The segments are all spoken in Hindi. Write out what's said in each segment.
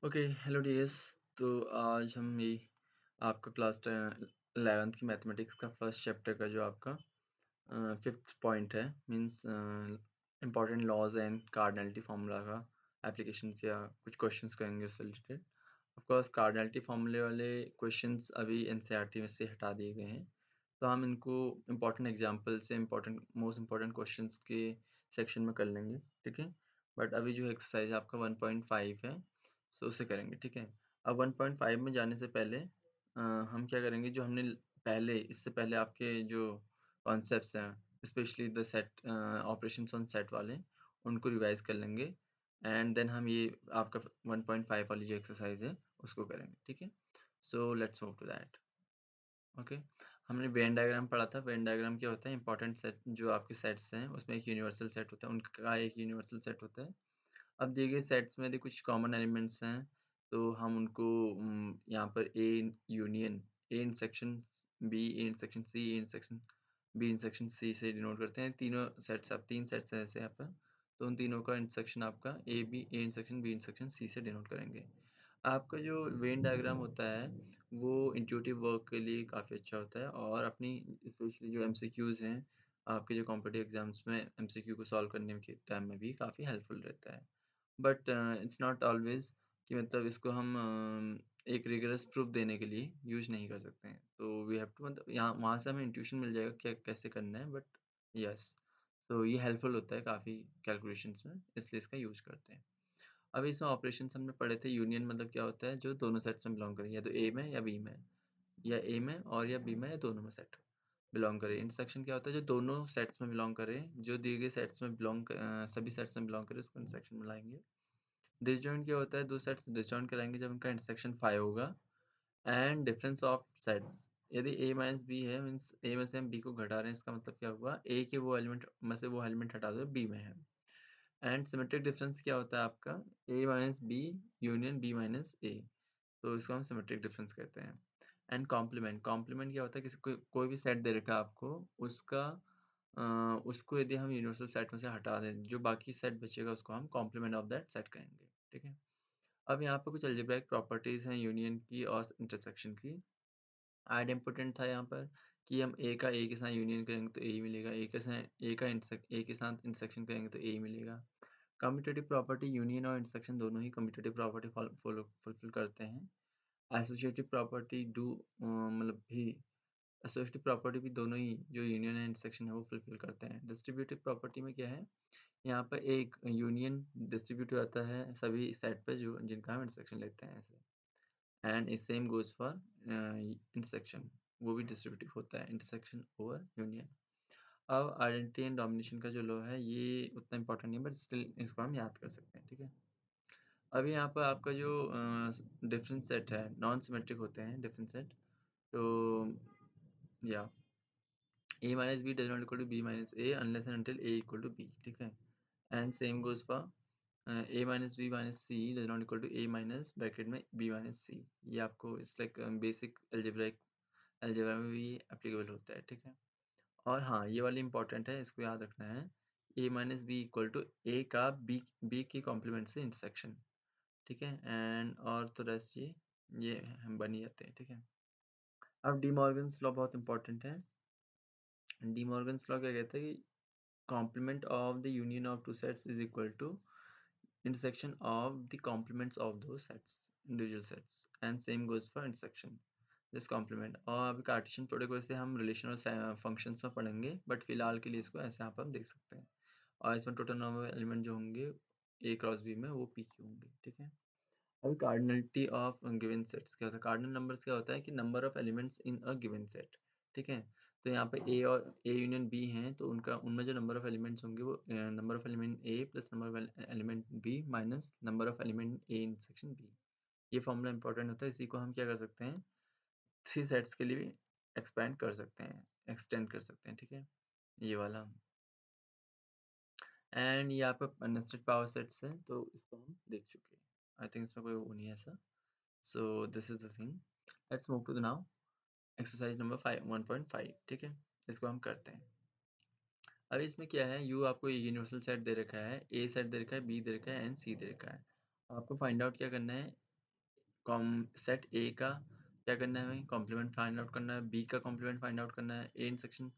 Okay, hello dears. तो आज हम ये आपका क्लास 11th की मैथमेटिक्स का फर्स्ट चैप्टर का जो आपका फिफ्थ पॉइंट है, means important laws and cardinality formula का एप्लीकेशंस या कुछ क्वेश्चंस करेंगे उससे रिलेटेड। ऑफ कोर्स कार्डिनलिटी फार्मूले वाले क्वेश्चंस अभी एनसीईआरटी में से हटा दिए गए हैं, तो हम इनको इम्पॉर्टेंट एग्जांपल से मोस्ट इम्पॉर्टेंट क्वेश्चंस के सेक्शन में कर लेंगे, ठीक है। बट अभी जो एक्सरसाइज आपका 1.5 है, सो उसे करेंगे, ठीक है। अब 1.5 में जाने से पहले हम क्या करेंगे, जो हमने इससे पहले आपके जो कॉन्सेप्ट्स हैं, specially the set operations on set वाले, उनको रिवाइज कर लेंगे। एंड देन हम ये आपका 1.5 वाली जो एक्सरसाइज है उसको करेंगे, ठीक है। So let's move to that. Okay, हमने वेन डायग्राम पढ़ा था। वेन डायग्राम क्या होता है, इंपॉर्टेंट सेट जो आपके सेट्स हैं उसमें एक यूनिवर्सल सेट होता है, उनका एक यूनिवर्सल सेट होता है। अब दिए गए सेट्स में यदि कुछ कॉमन एलिमेंट्स हैं, तो हम उनको यहाँ पर A union, A intersection B, A intersection C, A intersection B intersection C से डिनोट करते हैं। तीनों सेट्स, आप तीन सेट्स हैं ऐसे यहाँ पर, तो उन तीनों का इंटरसेक्शन आपका A intersection B intersection C से डिनोट करेंगे। आपका जो वेन डायग्राम होता है वो इंट्यूटिव वर्क के लिए काफ़ी अच्छा होता है, और अपनी स्पेशली जो एमसीक्यूज़ हैं, आपके जो कॉम्पिटिटिव एग्जाम्स में एमसीक्यू को सॉल्व करने के टाइम में भी काफ़ी हेल्पफुल रहता है। बट इट्स नॉट ऑलवेज कि मतलब इसको हम एक रिगरस प्रूफ देने के लिए यूज नहीं कर सकते हैं। तो वी हैव टू, मतलब यहाँ वहाँ से हमें इंट्यूशन मिल जाएगा क्या कैसे करना है, बट यस, तो ये हेल्पफुल होता है काफ़ी कैलकुलेशंस में, इसलिए इसका यूज करते हैं। अभी इसमें ऑपरेशंस हमने पढ़े थे। यूनियन मतलब क्या होता है, जो दोनों सेट्स में बिलोंग करे, या तो ए में या बी में, या ए में और या बी में, या दोनों में सेट बिलोंग करे। इंटरसेक्शन क्या होता है, जो दोनों सेट्स में बिलोंग करे, जो दिए गए सेट्स में सभी सेट्स में बिलोंग करे उसको इंटरसेक्शन में लाएंगे। डिसजॉइंट क्या होता है, दो सेट्स डिसजॉइंट कराएंगे जब उनका इंटरसेक्शन 5 होगा। एंड डिफरेंस ऑफ सेट्स, यदि a माइनस बी है, मीन्स a में से हम b को घटा रहे हैं, इसका मतलब क्या हुआ, a के वो एलिमेंट में से वो एलिमेंट हटा दो b में है। एंड सिमेट्रिक डिफरेंस क्या होता है आपका, a minus B union b minus a, तो इसको हम सिमेट्रिक डिफरेंस कहते हैं। एंड कॉम्प्लीमेंट, कॉम्प्लीमेंट क्या होता है, किसी कोई भी सेट दे रखा है आपको, उसका उसको यदि हम यूनिवर्सल सेट में से हटा दें, जो बाकी सेट बचेगा उसको हम कॉम्प्लीमेंट ऑफ दैट सेट कहेंगे, ठीक है। अब यहाँ पे कुछ अलजेब्राइक प्रॉपर्टीज हैं यूनियन की और इंटरसेक्शन की। ऐड इम्पोर्टेंट था यहाँ पर कि हम ए का ए के साथ यूनियन करेंगे तो ए ही मिलेगा, ए के साथ इंटरसेक्शन करेंगे तो ए ही मिलेगा। कम्यूटेटिव प्रॉपर्टी, यूनियन और इंटरसेक्शन दोनों ही कम्यूटेटिव प्रॉपर्टी फुलफिल करते हैं। एसोसिएटिव प्रॉपर्टी मतलब भी, एसोसिएटिव प्रॉपर्टी भी दोनों ही, जो यूनियन एंड इंटरसेक्शन है वो फुलफिल करते हैं। डिस्ट्रीब्यूटिव प्रॉपर्टी में क्या है, यहाँ पर एक यूनियन डिस्ट्रीब्यूट हो जाता है सभी सेट पर जो जिनका हम इंटरसेक्शन लेते हैं ऐसे। And same goes for intersection, वो भी डिस्ट्रीब्यूटिव होता है, इंटरसेक्शन ओवर यूनियन। अब आइडेंटिटी एंड डोमिनेशन का जो लॉ है ये उतना इंपॉर्टेंट नहीं है, बट स्टिल इसको हम याद कर सकते हैं, ठीक है। अभी यहाँ पर आपका जो डिफरेंस सेट है, नॉन सिमेट्रिक होते हैं डिफरेंस सेट, तो या a minus b does not equal to b minus a unless and until a equal to b, ठीक है। And same goes for a minus b minus c does not equal to a minus bracket में b minus c। ये आपको इस लाइक बेसिक अलजेब्रा में भी एप्लीकेबल होता है, ठीक है। और हाँ, ये वाली इंपॉर्टेंट है, इसको याद रखना है, a minus b equal to a का b की कॉम्प्लीमेंट से इंटरसेक्शन, ठीक है। एंड और तो रेस्ट ये हम बन ही जाते हैं, ठीक है। अब डी मॉर्गन्स लॉ बहुत इंपॉर्टेंट है। डी मॉर्गन्स लॉ क्या कहता है कि complement of the union of two sets is equal to intersection of the complements of those sets, individual sets, and same goes for intersection this complement। और अभी कार्टेशियन प्रोडक्ट वैसे हम रिलेशन और फंक्शंस में पढ़ेंगे, बट फिलहाल के लिए इसको ऐसे यहाँ पर हम देख सकते हैं। और इसमें टोटल नंबर एलिमेंट जो होंगे ए क्रॉस बी में वो पी क्यू होंगे, ठीक है। अभी कार्डिनलिटी ऑफ गिवन सेट्स क्या होता है, कार्डिनल नंबर्स क्या होता है कि number of elements in a given set, ठीक है। तो यहाँ पे ए यूनियन बी हैं, तो उनका उनमें जो नंबर ऑफ एलिमेंट्स होंगे वो number of element A plus number of element B minus number of element A intersection B. ये फॉर्मूला इंपॉर्टेंट होता है, इसी को हम क्या कर सकते हैं, थ्री सेट्स के लिए एक्सटेंड कर सकते हैं, ठीक है, ये वाला। एंड ये आपका नेस्टेड पावर सेट्स है, तो इसको हम देख चुके हैं। आई थिंक इसमें कोई वो नहीं है ऐसा। So this is the thing. Let's move to the now exercise number 1.5, ठीक है। इसको हम करते हैं। अब इसमें क्या है, यू आपको यूनिवर्सल सेट दे रखा है, ए सेट दे रखा है, बी दे रखा है एंड सी दे रखा है। आपको फाइंड आउट क्या करना है, सेट ए का क्या करना है हमें, कॉम्प्लीमेंट फाइंड आउट करना है, बी का कॉम्प्लीमेंट फाइंड आउट करना है, A intersection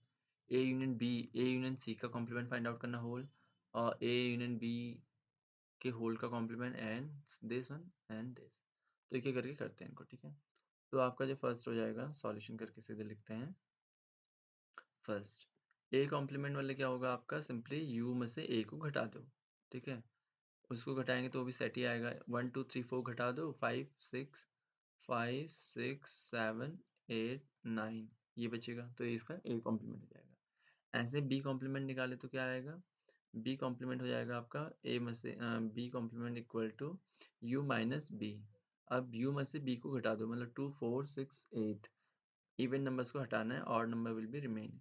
A union B, A union C का कॉम्प्लीमेंट फाइंड आउट करना होल, और ए यूनियन बी के होल का complement and this one and this. तो एक एक करके करते हैं इनको, ठीक है। तो आपका जो फर्स्ट हो जाएगा, सॉल्यूशन करके सीधे लिखते हैं। फर्स्ट ए कॉम्प्लीमेंट वाले क्या होगा आपका, सिंपली यू में से ए को घटा दो, ठीक है। उसको घटाएंगे तो वो भी सेट ही आएगा, 1 2 3 4 घटा दो, 5 6 7 8 9 ये बचेगा, तो ये इसका ए कॉम्प्लीमेंट हो जाएगा। ऐसे बी कॉम्प्लीमेंट निकाले तो क्या आएगा, बी कॉम्प्लीमेंट हो जाएगा आपका ए में से B complement equal to U minus B. अब यू में से बी को घटा दो, मतलब 2 4 6 8 इवन नंबर्स को हटाना है, और number will be remaining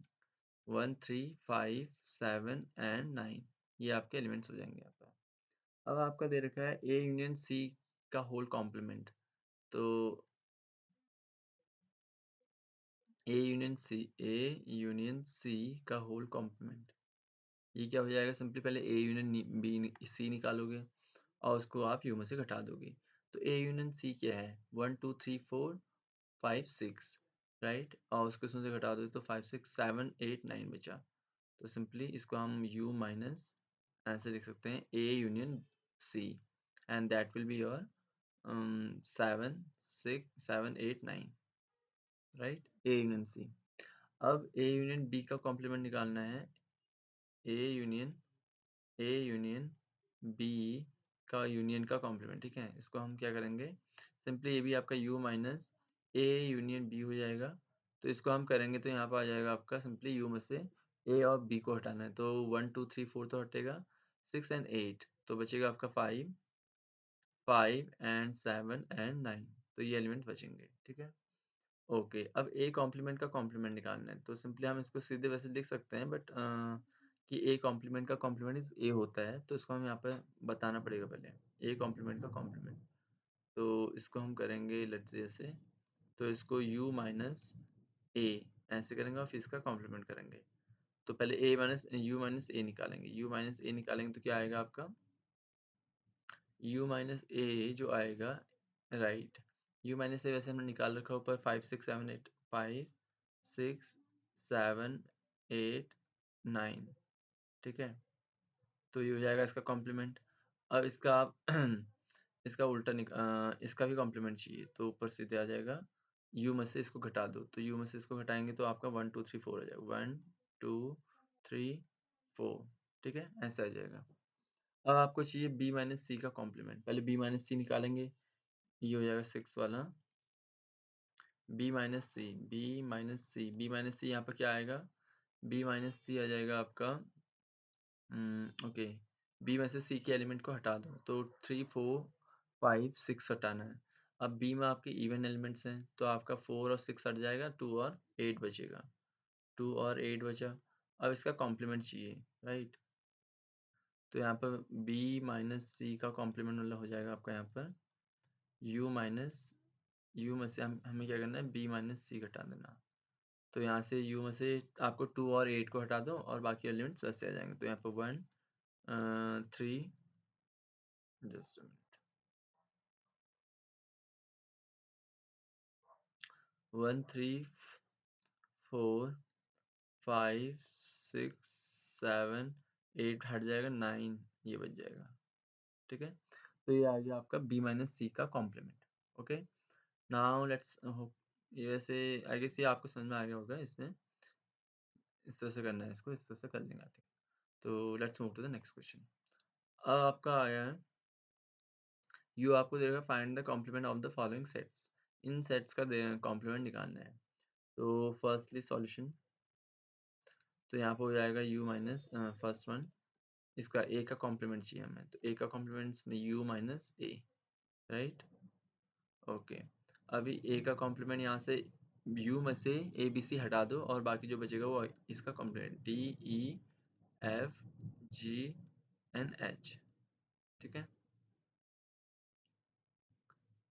1 3 5 7 and 9, ये आपके एलिमेंट्स हो जाएंगे यहाँ पर। अब आपका दे रखा है ए यूनियन सी का होल कॉम्प्लीमेंट, तो ए यूनियन सी का होल कॉम्प्लीमेंट, ये क्या हो जाएगा, सिंपली पहले ए यूनियन बी सी निकालोगे और उसको आप यू में से घटा दोगे। तो ए यूनियन सी क्या है, 1 2 3 4 5 6, राइट, और उसको इसमें से घटा दो तो 5 6 7 8 9 बचा। तो सिंपली इसको हम यू माइनस ऐसे लिख सकते हैं A union C, and that will be your 7 6 7 8 9, right, A union C. अब ए यूनियन बी का कॉम्प्लीमेंट निकालना है, ए यूनियन बी का यूनियन का कॉम्प्लीमेंट, ठीक है। इसको हम क्या करेंगे, सिंपली ये भी आपका u minus A union B हो जाएगा। तो इसको हम करेंगे तो यहाँ पर आ जाएगा आपका सिंपली u में से a और b को हटाना है, तो 1 2 3 4 तो हटेगा, 6 एंड 8 तो बचेगा आपका 5 एंड 7 एंड 9, तो ये एलिमेंट बचेंगे, ठीक है। ओके, अब ए कॉम्प्लीमेंट का कॉम्प्लीमेंट निकालना है, तो सिंपली हम इसको सीधे वैसे लिख सकते हैं, बट कि ए कॉम्प्लीमेंट का कॉम्प्लीमेंट इज ए होता है, तो इसको हम यहाँ पे बताना पड़ेगा पहले, ए कॉम्प्लीमेंट का कॉम्प्लीमेंट। तो इसको हम करेंगे लेट्स से जैसे, तो इसको u माइनस ए ऐसे करेंगे और फिर इसका कॉम्प्लीमेंट करेंगे। तो पहले u माइनस ए निकालेंगे, u माइनस ए निकालेंगे तो क्या आएगा आपका, u माइनस ए जो आएगा, राइट, u माइनस ए वैसे हमने निकाल रखा ऊपर 5 6 7 8 5 6 7 8 9, ठीक है। तो ये हो जाएगा इसका कॉम्प्लीमेंट। अब इसका आप इसका उल्टा इसका भी कॉम्प्लीमेंट चाहिए, तो ऊपर सीधे आ जाएगा u में से इसको घटा दो, तो u में से इसको घटाएंगे तो आपका 1 2 3 4 आ जाएगा, 1 2 3 4, ठीक है, ऐसा आ जाएगा। अब आपको चाहिए b माइनस सी का कॉम्प्लीमेंट, पहले b माइनस सी निकालेंगे, ये हो जाएगा 6 वाला, b माइनस सी यहाँ पर क्या आएगा, b माइनस सी आ जाएगा आपका, ओके, बी में से सी के एलिमेंट को हटा दो, तो 3 4 5 6 हटाना है। अब बी में आपके इवन एलिमेंट्स हैं, तो आपका 4 और 6 हट जाएगा, 2 और 8 बचेगा, 2 और 8 बचा। अब इसका कॉम्प्लीमेंट चाहिए, राइट, तो यहाँ पर b माइनस सी का कॉम्प्लीमेंट वाला हो जाएगा आपका यहाँ पर u में से हमें क्या करना है, b माइनस सी घटा देना। तो यहाँ से u में से आपको 2 और 8 को हटा दो और बाकी एलिमेंट्स वैसे आ जाएंगे, तो यहाँ पर 1 3 जस्ट 1 3 4 5 6 7 8 हट जाएगा, 9 ये बच जाएगा, ठीक है। तो ये आ गया आपका b माइनस सी का complement. Okay, now let's hope ये वैसे आई गेस ये आपको समझ में आ गया होगा, इसमें इस तरह से करना है, इसको इस तरह से कर लेंगे आई थिंक। तो let's move to the next question. अब आपका आया है, यू आपको देगा find the complement of the following sets, इन सेट्स का कॉम्प्लीमेंट निकालना है। तो फर्स्टली सॉल्यूशन, तो यहाँ पर हो जाएगा u माइनस फर्स्ट वन, इसका a का कॉम्प्लीमेंट चाहिए हमें, तो a का कॉम्प्लीमेंट में u माइनस ए, राइट, ओके। अभी a का कॉम्प्लीमेंट यहाँ से u में से a b c हटा दो और बाकी जो बचेगा वो इसका complement d e f g n h, ठीक है।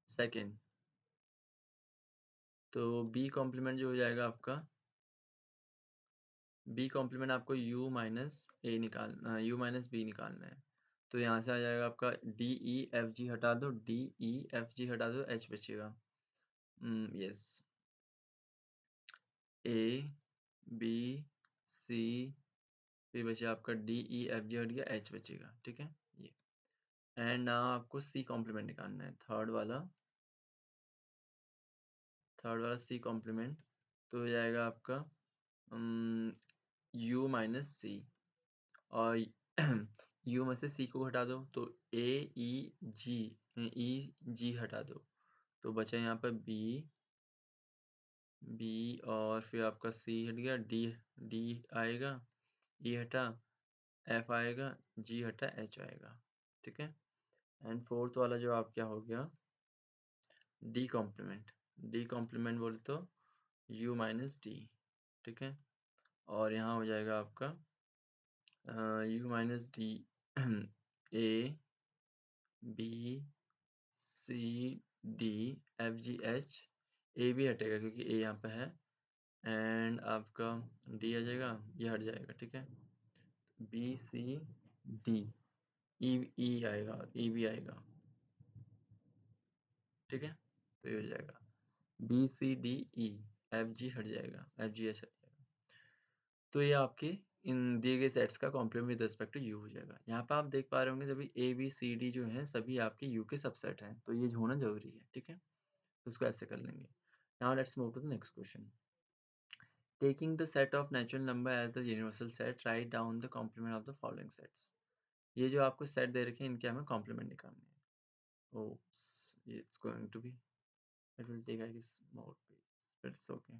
सेकेंड, तो b कॉम्प्लीमेंट जो हो जाएगा आपका, b कॉम्प्लीमेंट आपको u माइनस बी निकालना है, तो यहाँ से आ जाएगा आपका डी ई एफ जी हटा दो, डी ई एफ जी हटा दो, एच बचेगा। यस, ए बी सी, फिर बचे आपका डी ई एफ जी हट गया, एच बचेगा। ठीक है, ये। एंड नाउ आपको सी कॉम्प्लीमेंट निकालना है, थर्ड वाला सी कॉम्प्लीमेंट। तो हो जाएगा आपका यू माइनस सी, और यू में से सी को हटा दो तो ए ई जी हटा दो, तो बचा यहाँ पर बी और फिर आपका सी हट गया, डी डी आएगा, ई हटा, एफ आएगा, जी हटा, एच आएगा। ठीक है, एंड फोर्थ वाला जो आप क्या हो गया, डी कॉम्प्लीमेंट बोले तो यू माइनस डी। ठीक है, और यहाँ हो जाएगा आपका U minus D, A B C D F G H, A भी हटेगा क्योंकि ए यहाँ पे है, एंड आपका डी आ जाएगा, ये हट जाएगा। ठीक है, बी सी डी, ई ई आएगा और ई भी आएगा। ठीक है, तो ये हो जाएगा B C D E, F G हट जाएगा, एफ जी एच हट जाएगा। तो ये आपके इन दिए गए सेट्स का complement with respect to U हो जाएगा। यहाँ पे आप देख पा रहे होंगे सभी ए बी सी डी जो हैं सभी आपके यू के सबसेट हैं, तो ये होना जरूरी है। ठीक है, तो उसको ऐसे कर लेंगे। Now let's move to the next question. Taking the set of natural number as the universal set, write down the complement of the following sets. ये जो आपको सेट दे रखे हैं इनके हमें कॉम्प्लीमेंट निकालने हैं। Oops, it's going to be, it will take I guess more page, it's okay.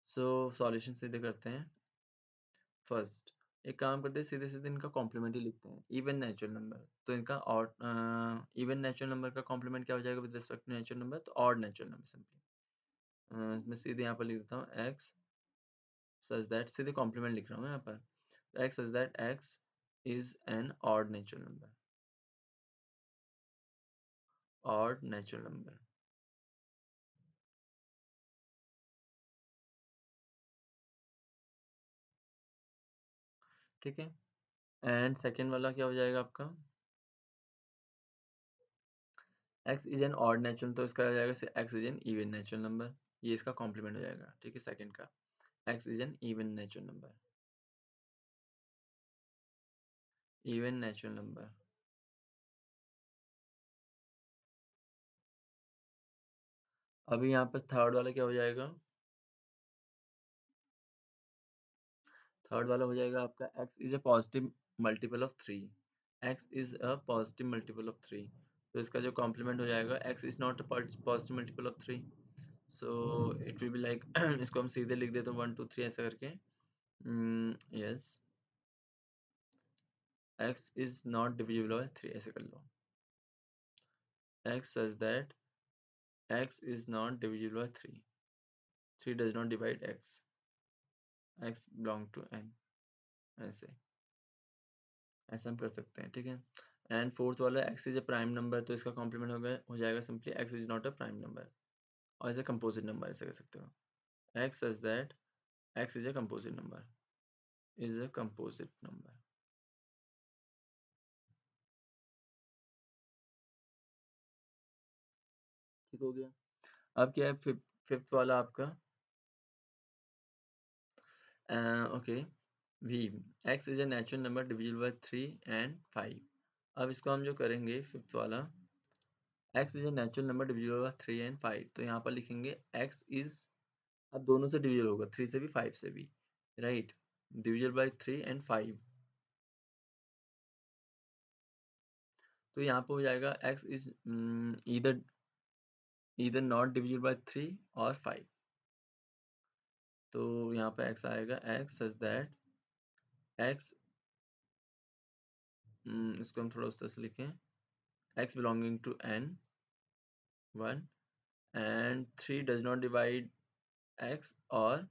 So solution सीधे करते हैं। फर्स्ट एक काम करते हैं, सीधे सीधे इनका कॉम्प्लीमेंट ही लिखते हैं। इवन नेचुरल नंबर, तो इनका ऑड, इवन नेचुरल नंबर का कॉम्प्लीमेंट क्या हो जाएगा with respect to natural number, तो ऑड नेचुरल नंबर सिंपली। मैं सीधे यहाँ पर लिख देता हूँ एक्स सच दैट, सीधे कॉम्प्लीमेंट लिख रहा हूँ यहाँ पर, x such that x is an odd natural number, odd natural number. ठीक है, एंड सेकेंड वाला क्या हो जाएगा आपका, x is an odd natural, तो इसका हो जाएगा x is an even natural number, ये इसका कॉम्प्लीमेंट हो जाएगा। ठीक है, सेकंड का x is an even natural number, even natural number. अभी यहाँ पर थर्ड वाला क्या हो जाएगा, थर्ड वाला हो जाएगा आपका x is a positive multiple of 3, x is a positive multiple of 3, तो इसका जो कॉम्प्लीमेंट हो जाएगा x is not a positive multiple of 3, so it will be like इसको हम सीधे लिख देते हैं 1 2 3 ऐसा करके। Yes, x is not divisible by 3 ऐसे कर लो, x such that x is not divisible by 3, 3 does not divide x, x belong to n, ऐसे ऐसा हम कर सकते हैं। ठीक है, एंड फोर्थ वाला x is a prime number, तो इसका कॉम्प्लीमेंट हो जाएगा simply x is not a prime number, और इज अ कंपोजिट नंबर ऐसे कर सकते हो, x such that x is a composite number, is a composite number. ठीक हो गया। अब क्या है फिफ्थ वाला आपका, okay, v, x is a natural number divisible by 3 and 5। अब इसको हम जो करेंगे फिफ्थ वाला, x is a natural number divisible by 3 and 5, तो यहाँ पर लिखेंगे x इज, अब दोनों से डिविजिबल होगा, 3 से भी 5 से भी, राइट, डिविजिबल बाय 3 एंड 5, तो यहाँ पे हो जाएगा x is either either not divisible by 3 और 5, तो यहाँ पे x आएगा x सच दैट x, इसको हम थोड़ा उस तरह से लिखें, x belonging to n 1 and 3 does not divide x, और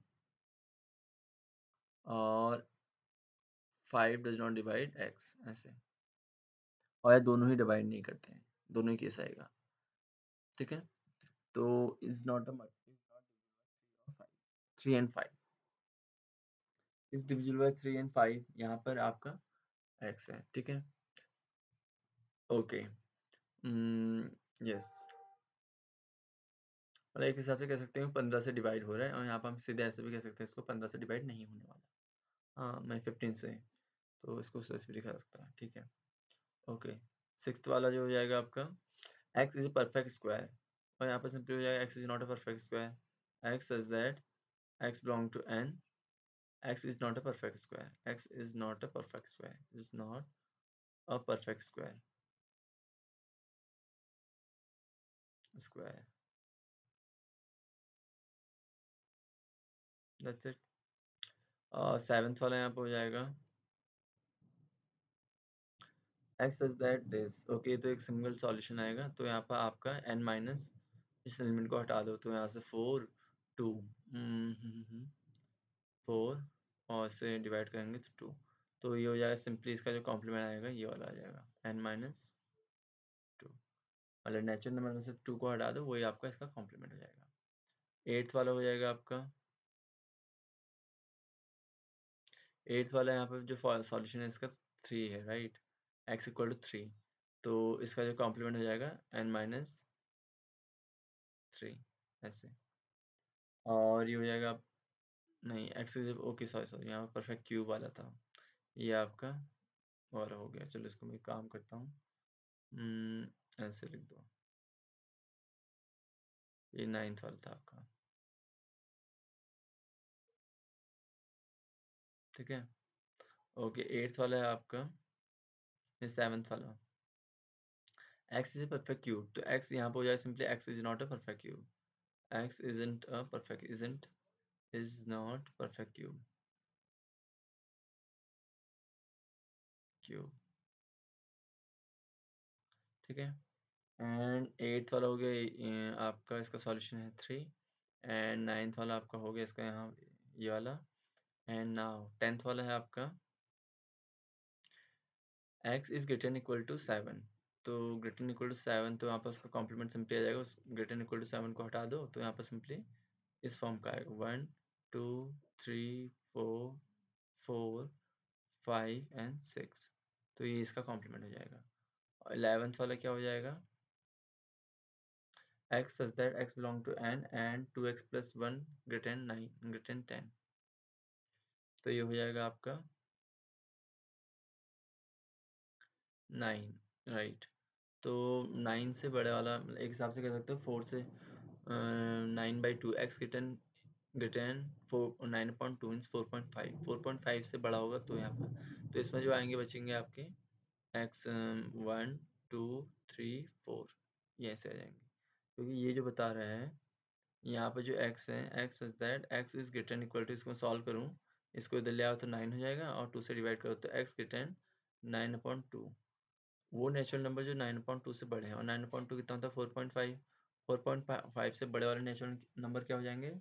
5 डज नॉट डिवाइड x, ऐसे, और ये दोनों ही डिवाइड नहीं करते हैं, दोनों ही केस आएगा। ठीक है, तो is not a 3 and 5 is divisible by 3 and 5, यहाँ पर आपका एक्स है, ठीक है। ओके, यस, और एक हिसाब से कह सकते हैं 15 से डिवाइड हो रहा है, और यहाँ पर हम सीधे ऐसे भी कह सकते हैं इसको 15 से डिवाइड नहीं होने वाला। हाँ, मैं 15 से, तो इसको उस तरह से भी लिखा जा सकता है, ठीक है। ओके, सिक्स्थ वाला जो हो जाएगा आपका, x is a perfect square, और यहाँ पर सिंपली हो जाएगा x is not a perfect square, x such that x belong to n, x is not a perfect square, x is not a perfect square, is not a perfect square, that's it। Seventh वाला यहाँ पे हो जाएगा x such that this, okay, तो एक सिंगल सॉल्यूशन आएगा, तो यहाँ पर आपका n माइनस, इस एलिमेंट को हटा दो, तो यहाँ से 4 2 4, और से डिवाइड करेंगे तो 2, तो ये हो जाएगा सिंपली, इसका जो कॉम्प्लीमेंट आएगा ये वाला आ जाएगा n माइनस 2, मतलब नेचुरल नंबर में से 2 को हटा दो, वही आपका इसका कॉम्प्लीमेंट हो जाएगा। एट्थ वाला हो जाएगा आपका, एट्थ वाला यहाँ पे जो सॉल्यूशन है इसका 3 है, राइट, x इक्वल टू 3, तो इसका जो कॉम्प्लीमेंट हो जाएगा n माइनस 3, ऐसे, और ये हो जाएगा नहीं, x is, okay sorry sorry, यहाँ परफेक्ट क्यूब वाला था, ये आपका और हो गया। चलो इसको मैं काम करता हूँ, ऐसे लिख दो, ये नाइन्थ वाला था आपका, ठीक है। ओके, एट्थ वाला है आपका, ये सेवन्थ वाला, x is a perfect cube, तो x यहाँ पे हो जाएगा simply x is not a perfect cube, x isn't a perfect, isn't, is not perfect cube, ठीक है। एंड एट्थ वाला हो गया आपका, इसका सॉल्यूशन है 3, एंड नाइन्थ वाला आपका हो गया इसका यहाँ ये वाला, एंड नाउ टेंथ वाला है आपका, x is greater and equal to 7, तो ग्रेटर एन इक्वल टू 7, तो यहाँ पर उसका कॉम्प्लीमेंट सिंपली आ जाएगा, उस ग्रेटर एन इक्वल टू 7 को हटा दो, तो यहाँ पर सिंपली इस फॉर्म का आएगा 1 2 3 4 4 5 एंड 6, तो ये इसका कॉम्प्लीमेंट हो जाएगा। 11th वाला क्या हो जाएगा, x such that x belong to n and 2x plus 1 greater than 9 greater than 10, तो ये हो जाएगा आपका 9, राइट। तो 9 से बड़े वाला, एक हिसाब से कह सकते हो 4 से 9/2, x ग्रेटर देन 4, 9/2 मीन्स 4.5, 4.5 से बड़ा होगा तो यहाँ पर, तो इसमें जो आएंगे बचेंगे आपके x 1 2 3 4, ये ऐसे आ जाएंगे, क्योंकि ये जो बता रहा है यहाँ पे जो x है, x is that x is greater equal to, इसको सॉल्व करूँ, इसको इधर ले आओ तो 9 हो जाएगा, और 2 से डिवाइड करो तो x ग्रेटर 9/2, वो नेचुरल नंबर जो 9/2 से बड़े हैं, और 9/2 कितना होता है 4.5, 4.5 से बड़े वाले नेचुरल नंबर क्या हो जाएंगे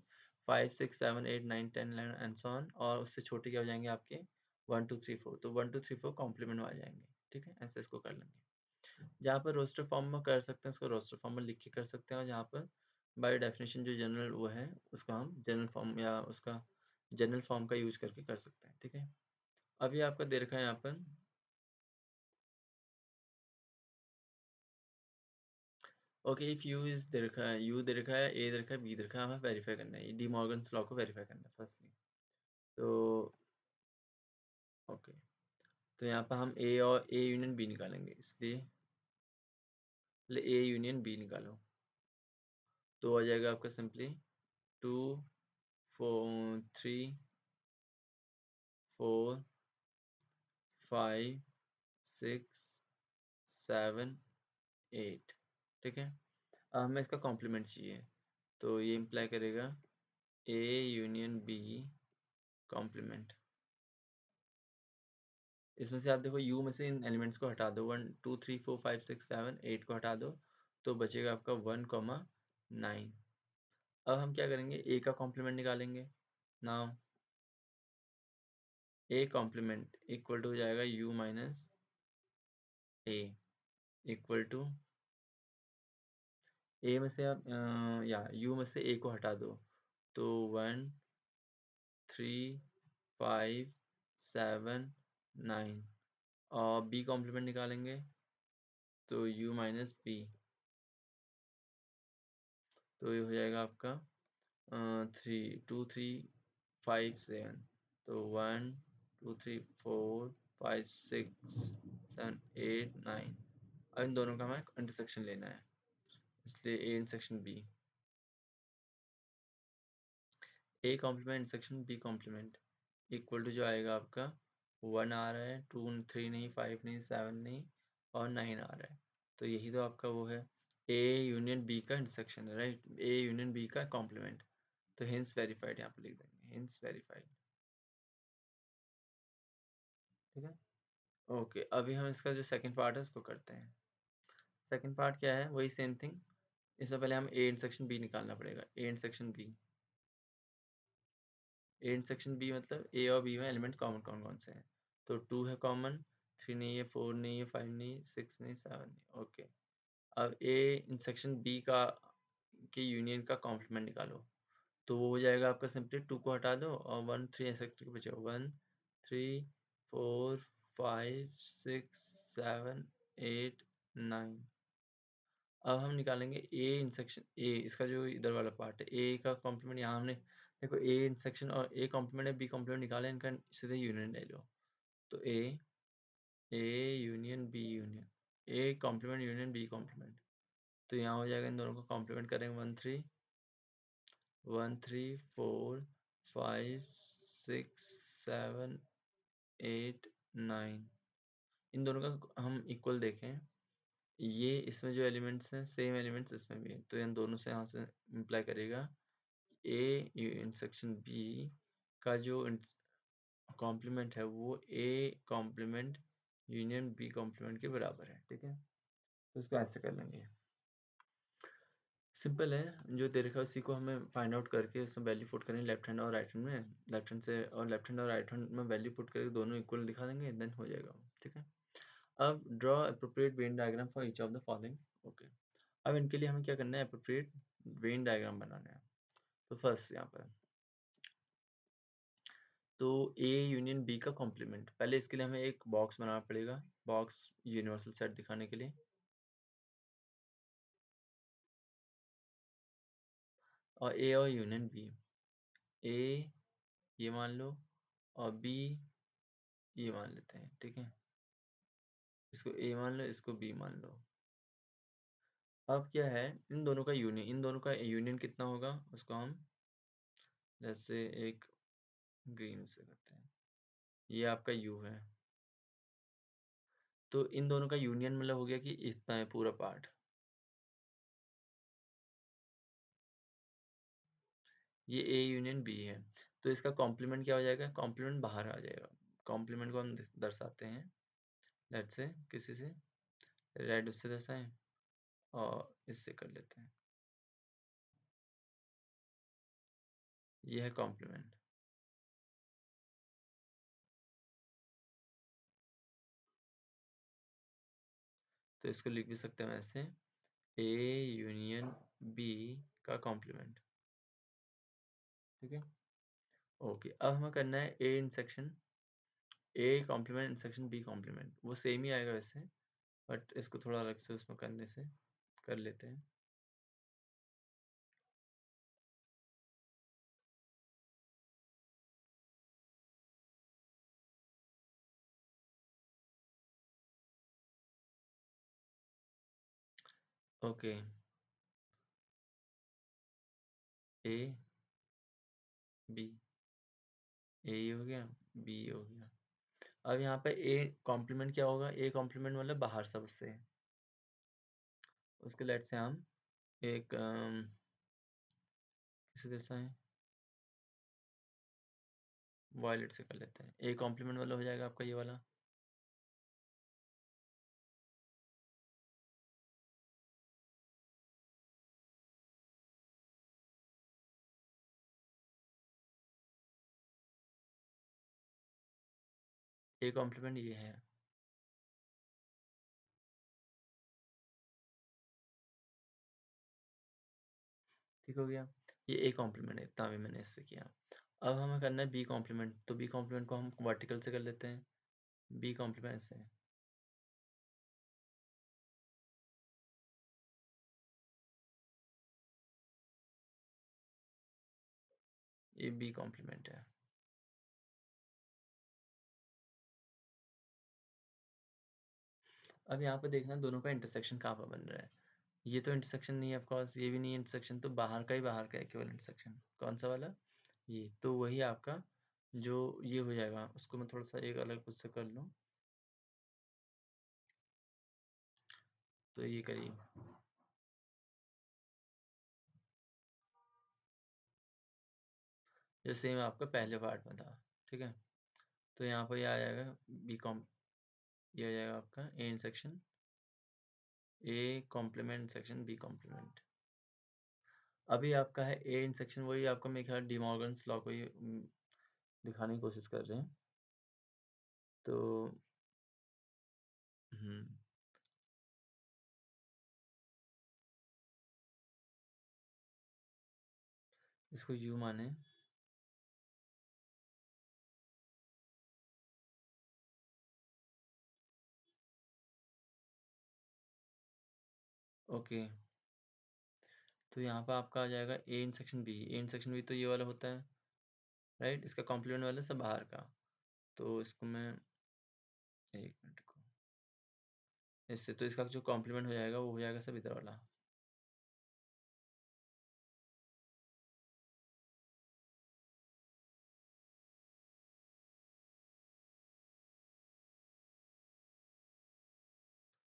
5 6 7 8 9 10 11 एंड सो ऑन, और उससे छोटे क्या हो जाएंगे आपके 1 2 3 4, तो 1 2 3 4 कॉम्प्लीमेंट में आ जाएंगे, ठीक है, ऐसे इसको कर लेंगे। जहाँ पर रोस्टर फॉर्म में कर सकते हैं उसको रोस्टर फॉर्म में लिख के कर सकते हैं, और जहाँ पर बाय डेफिनेशन जो जनरल वो है उसको हम जनरल फॉर्म या उसका जनरल फॉर्म का यूज करके कर सकते हैं, ठीक है। अभी आपका दे रखा है यहाँ पर, okay, if you is they रखा है, यू दे रखा है, ए दे रखा है, बी दे रखा है, हमें वेरीफाई करना है, ये डी मॉर्गन्स लॉ को वेरीफाई करना है फर्स्टली, तो ओके, तो यहाँ पर हम ए और ए यूनियन बी निकालेंगे, इसलिए ए यूनियन बी निकालो, तो आ जाएगा आपका सिंपली 2 4 3 4 5 6 7 8, ठीक है। अब हमें इसका कॉम्प्लीमेंट चाहिए, तो ये इम्प्लाई करेगा ए यूनियन बी कॉम्प्लीमेंट, इसमें से आप देखो यू में से इन एलिमेंट्स को हटा दो, 1 2 3 4 5 6 7 8 को हटा दो, तो बचेगा आपका 1,9। अब हम क्या करेंगे, ए का कॉम्प्लीमेंट निकालेंगे, now A complement equal to हो जाएगा U minus A, equal to A में से आप या यू में से ए को हटा दो, तो 1 3 5 7 9, और बी कॉम्प्लीमेंट निकालेंगे तो u माइनस बी, तो ये हो जाएगा आपका 3 2 3 5 7, तो 1 2 3 4 5 6 7 8 9। अब इन दोनों का हमें इंटरसेक्शन लेना है, इसलिए A intersection B, A complement intersection B complement equal to जो आएगा आपका 1 आ रहा है, 2 3 नहीं, 5 नहीं, 7 नहीं और 9 आ रहा है। तो यही तो आपका वो है, ए यूनियन बी का इंटरसेक्शन है, राइट, ए यूनियन बी का कॉम्प्लीमेंट। तो हिंस वेरीफाइड यहाँ पे लिख देंगे, हिंस वेरीफाइड। ठीक है, ओके। अभी हम इसका जो सेकंड पार्ट है उसको करते हैं। सेकंड पार्ट क्या है, वही सेम थिंग। इससे पहले हम ए इंटरसेक्शन बी निकालना पड़ेगा, A intersection B. A intersection B मतलब ए और बी में एलिमेंट कॉमन कौन कौन से हैं, तो 2 है कॉमन, 3 नहीं है, 4 नहीं है, 5 नहीं, 6 नहीं, 7 नहीं। ओके, अब ए इंटरसेक्शन बी का के यूनियन का कॉम्प्लीमेंट निकालो, तो वो हो जाएगा आपका सिंपली 2 को हटा दो और 1 3 ऐसे करके बचेगा, 1 3 4 5 6 7 8 9। अब हम निकालेंगे ए इंसेक्शन ए, इसका जो इधर वाला पार्ट है ए का कॉम्प्लीमेंट। यहाँ हमने देखो ए इंसेक्शन और ए कॉम्प्लीमेंट है, बी कॉम्प्लीमेंट निकाले, इनका सीधे यूनियन ले लो। तो A union B union, A complement union B complement. तो यहाँ हो जाएगा, इन दोनों को कॉम्प्लीमेंट करेंगे, 1 3 1 4 5 6 7 8 9। इन दोनों का हम इक्वल देखें, ये इसमें जो एलिमेंट्स हैं सेम एलिमेंट्स इसमें भी हैं, तो इन दोनों से यहाँ से इम्प्लाई करेगा ए इंटरसेक्शन बी का जो कॉम्प्लीमेंट है वो A complement union B complement के बराबर है। ठीक है, तो इसको ऐसे कर लेंगे, सिंपल है। जो दे रखा है उसी को हमें फाइंड आउट करके उसमें वैल्यू पुट करेंगे लेफ्ट हैंड और राइट हैंड में, लेफ्ट हैंड से और लेफ्ट हैंड और राइट हैंड में वैल्यू पुट करके दोनों इक्वल दिखा देंगे, देन हो जाएगा। ठीक है, अब draw appropriate Venn diagram for each of the following. Okay, अब इनके लिए हमें क्या करना है, अप्रोप्रिएट वेन डायग्राम बनाना है। तो फर्स्ट यहाँ पर, तो ए यूनियन बी का कॉम्प्लीमेंट, पहले इसके लिए हमें एक बॉक्स बनाना पड़ेगा, बॉक्स यूनिवर्सल सेट दिखाने के लिए। और ए और यूनियन बी, ए ये मान लो और बी ये मान लेते हैं। ठीक है, इसको ए मान लो, इसको बी मान लो। अब क्या है, इन दोनों का यूनियन, इन दोनों का यूनियन कितना होगा उसको हम जैसे एक ग्रीन से करते हैं, ये आपका यू है। तो इन दोनों का यूनियन मतलब हो गया कि इतना है पूरा पार्ट, ये ए यूनियन बी है। तो इसका कॉम्प्लीमेंट क्या हो जाएगा, कॉम्प्लीमेंट बाहर आ जाएगा। कॉम्प्लीमेंट को हम दर्शाते हैं, लेट्स से किसी से रेड उससे दर्शाएं और इससे कर लेते हैं, ये है कॉम्प्लीमेंट। तो इसको लिख भी सकते हैं ऐसे, ए यूनियन बी का कॉम्प्लीमेंट। ठीक है, ओके। अब हमें करना है ए इंसेक्शन ए कॉम्प्लीमेंट इंसेक्शन बी कॉम्प्लीमेंट, वो सेम ही आएगा वैसे, बट इसको थोड़ा अलग से उसमें करने से कर लेते हैं। ओके, ए बी, ए हो गया, बी हो गया। अब यहाँ पे ए कॉम्प्लीमेंट क्या होगा, ए कॉम्प्लीमेंट मतलब बाहर सबसे, उसके लेट से हम एक किसी जैसा है वायलेट से कर लेते हैं। ए कॉम्प्लीमेंट वाला हो जाएगा आपका ये वाला, ए कॉम्प्लीमेंट ये है। ठीक हो गया, ये ए कॉम्प्लीमेंट है, इतना भी मैंने इससे किया। अब हमें करना है बी कॉम्प्लीमेंट, तो बी कॉम्प्लीमेंट को हम वर्टिकल से कर लेते हैं, बी कॉम्प्लीमेंट से। ये बी कॉम्प्लीमेंट है। अब यहाँ पर देखना दोनों का इंटरसेक्शन कहाँ पर बन रहा है। ये तो इंटरसेक्शन नहीं है ऑफ कोर्स, ये भी नहीं है इंटरसेक्शन, तो बाहर का ही बाहर का इक्विवेलेंट इंटरसेक्शन कौन सा वाला, ये तो वही आपका जो ये हो जाएगा। उसको मैं थोड़ा सा एक अलग उससे कर लूँ, तो ये करिए, जो सेम आपका पहले पार्ट में था, ठीक है। तो यहाँ पर ये आ जाएगा बी कॉम, ये आ जाएगा आपका A intersection A complement section B complement. अभी आपका है ए इंटरसेक्शन, वही आपका मेरे ख्याल डी मॉर्गन्स लॉ को ही दिखाने की कोशिश कर रहे हैं। तो हम्म, इसको यू माने, ओके। तो यहाँ पर आपका आ जाएगा A intersection B, A intersection B तो ये वाला होता है, राइट, इसका कॉम्प्लीमेंट वाला सब बाहर का। तो इसको मैं एक मिनट को, इससे तो इसका जो कॉम्प्लीमेंट हो जाएगा वो हो जाएगा सब इधर वाला।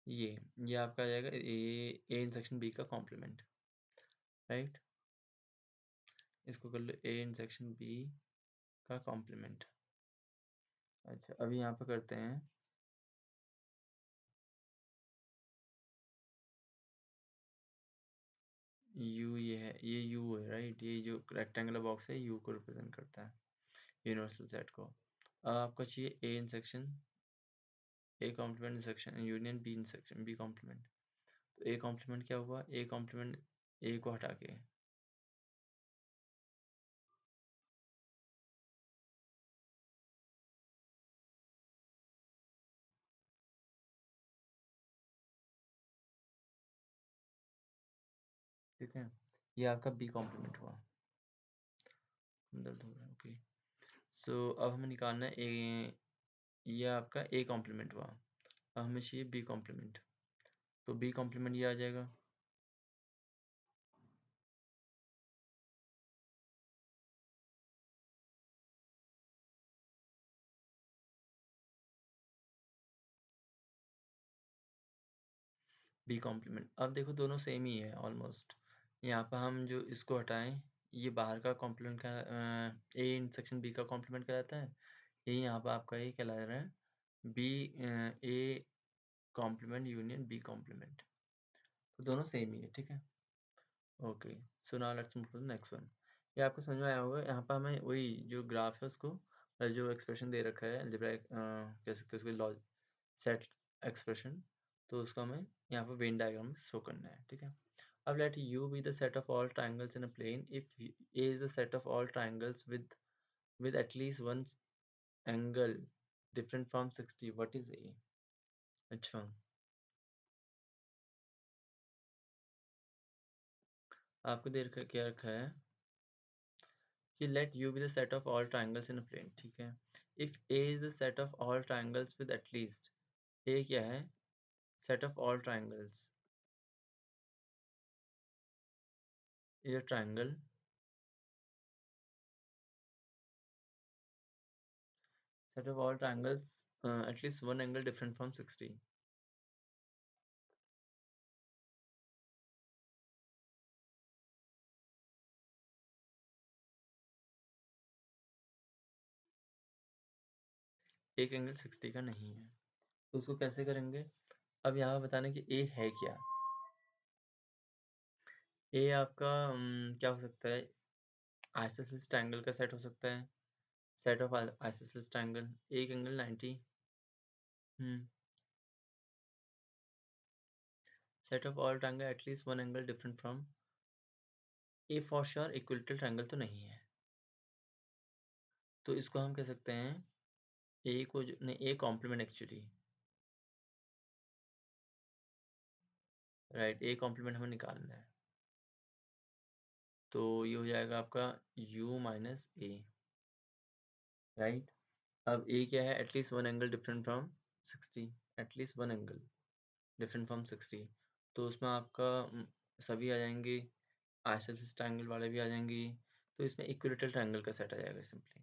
ये आपका आ जाएगा ए इंटरसेक्शन बी का कॉम्प्लीमेंट, राइट। इसको कर लो ए इंटरसेक्शन बी का कॉम्प्लीमेंट। अच्छा, अभी यहाँ पे करते हैं यू, ये है, ये यू है, राइट, ये जो रेक्टेंगुलर बॉक्स है यू को रिप्रेजेंट करता है, यूनिवर्सल सेट को। अब आपको चाहिए A intersection A complement section union B intersection B complement. तो ए कॉम्प्लीमेंट क्या हुआ, ए कॉम्प्लीमेंट ए को हटा के, ठीक है, ये आपका बी कॉम्प्लीमेंट हुआ। दर्द हो रहा है, ओके। सो अब हमें निकालना है ए, ये आपका ए कॉम्प्लीमेंट हुआ। अब हमें चाहिए बी कॉम्प्लीमेंट, तो बी कॉम्प्लीमेंट ये आ जाएगा, बी कॉम्प्लीमेंट। अब देखो दोनों सेम ही है ऑलमोस्ट। यहाँ पर हम जो इसको हटाएं, ये बाहर का कॉम्प्लीमेंट का ए इंटरसेक्शन बी का कॉम्प्लीमेंट कहलाता है, ये यहाँ पर आपका ये कहला रहा है B A complement union B complement. तो दोनों सेम ही है, ठीक है। Okay, so now let's move to the next one. ये आपको समझ में आया होगा, यहाँ पर हमें वही जो ग्राफ है उसको जो एक्सप्रेशन दे रखा है अलजेब्राइक कह सकते हैं उसको लॉज सेट एक्सप्रेशन, तो उसको हमें यहाँ पर वेन डायग्राम में शो करना है, ठीक है। अब let U be the set of all triangles in a plane if A is the set of all triangles with at least one angle different from 60, what is a? अच्छा, आपको दे रखा क्या रखा है कि let u be the set of all triangles in a plane, ठीक है। if a is the set of all triangles with at least, a क्या है, set of all triangles, ये triangle set of all triangles at least one angle different from 60, एक एंगल 60 का नहीं है, तो उसको कैसे करेंगे। अब यहाँ बताना कि a है क्या। a आपका क्या हो सकता है, आइसोसेलेस ट्रायंगल का सेट हो सकता है, सेट ऑफ आइसोसेलेस ट्रायंगल, एक angle 90, set of all triangle at least one angle different from, A for sure equilateral triangle तो नहीं है, तो इसको हम कह सकते हैं ए को जो नहीं, A complement actually, right, A complement हमें निकालना है। तो ये हो जाएगा आपका u माइनस ए, राइट। अब ए क्या है, at least one angle different from 60, at least one angle different from 60। तो उसमें आपका सभी आ जाएंगे, आइसोसेलेस ट्रायंगल वाले भी आ जाएंगे। तो इसमें इक्विलेटरल ट्रायंगल का सेट आ जाएगा सिंपली,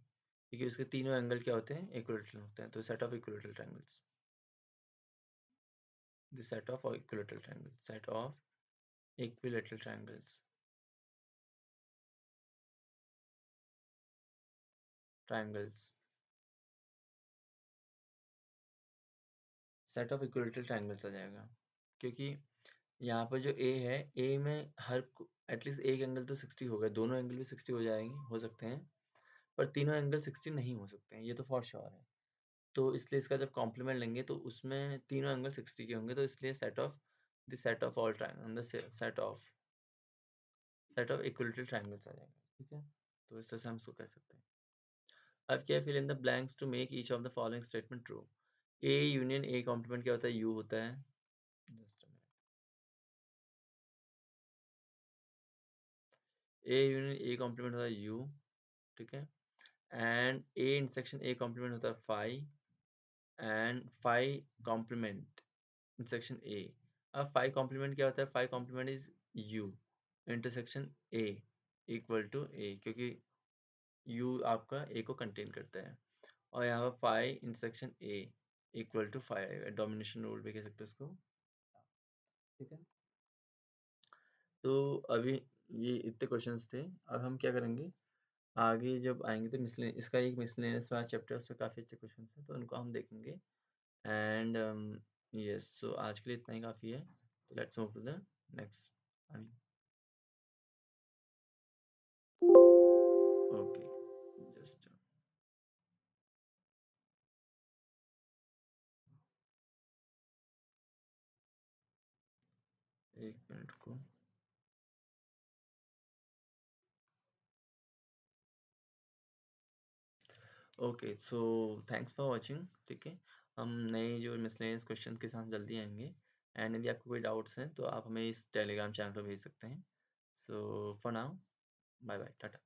क्योंकि उसके तीनों एंगल क्या होते हैं, इक्विलेटरल होते हैं। तो set of equilateral triangles, the set of equilateral triangles, set of equilateral triangles, triangles, set of equilateral triangles आ जाएगा। क्योंकि यहाँ पर जो ए है, ए में हर एटलीस्ट एक एंगल तो 60 होगा, दोनों एंगल भी 60 हो जाएंगे, हो सकते हैं, पर तीनों एंगल 60 नहीं हो सकते हैं, ये तो फॉर श्योर है। तो इसलिए इसका जब कॉम्प्लीमेंट लेंगे तो उसमें तीनों एंगल 60 के होंगे, तो इसलिए set of all triangle, set of equilateral triangles आ जाएगा, ठीक है। तो इस तरह से हम इसको कह सकते हैं। अब क्या, fill in the blanks to make each of the following statement true. A union A complement क्या होता है, यू होता है। Just A union A complement होता है यू, ठीक है। And A intersection A complement होता है phi, and phi complement intersection A. अब फाई कॉम्प्लीमेंट क्या होता है, phi complement is U intersection A equal to A, क्योंकि यू आपका ए को कंटेन करता है। और यहाँ पर phi intersection A equal to phi, domination rule भी कह सकते हो इसको, ठीक है। तो अभी ये इतने क्वेश्चंस थे। अब हम क्या करेंगे, आगे जब आएंगे तो मिसलेनियस, इसका एक मिसलेनियस वाला चैप्टर है, उसमें काफ़ी अच्छे क्वेश्चंस हैं, तो उनको हम देखेंगे। एंड यस, सो आज के लिए इतना ही काफ़ी है। तो let's move to the next. Okay, just एक मिनट को। Okay, so thanks for watching, ठीक है। हम नए जो मिसलेनियस क्वेश्चन के साथ जल्दी आएंगे। एंड यदि आपको कोई डाउट्स हैं तो आप हमें इस टेलीग्राम चैनल पर भेज सकते हैं। So for now, bye bye, Tata.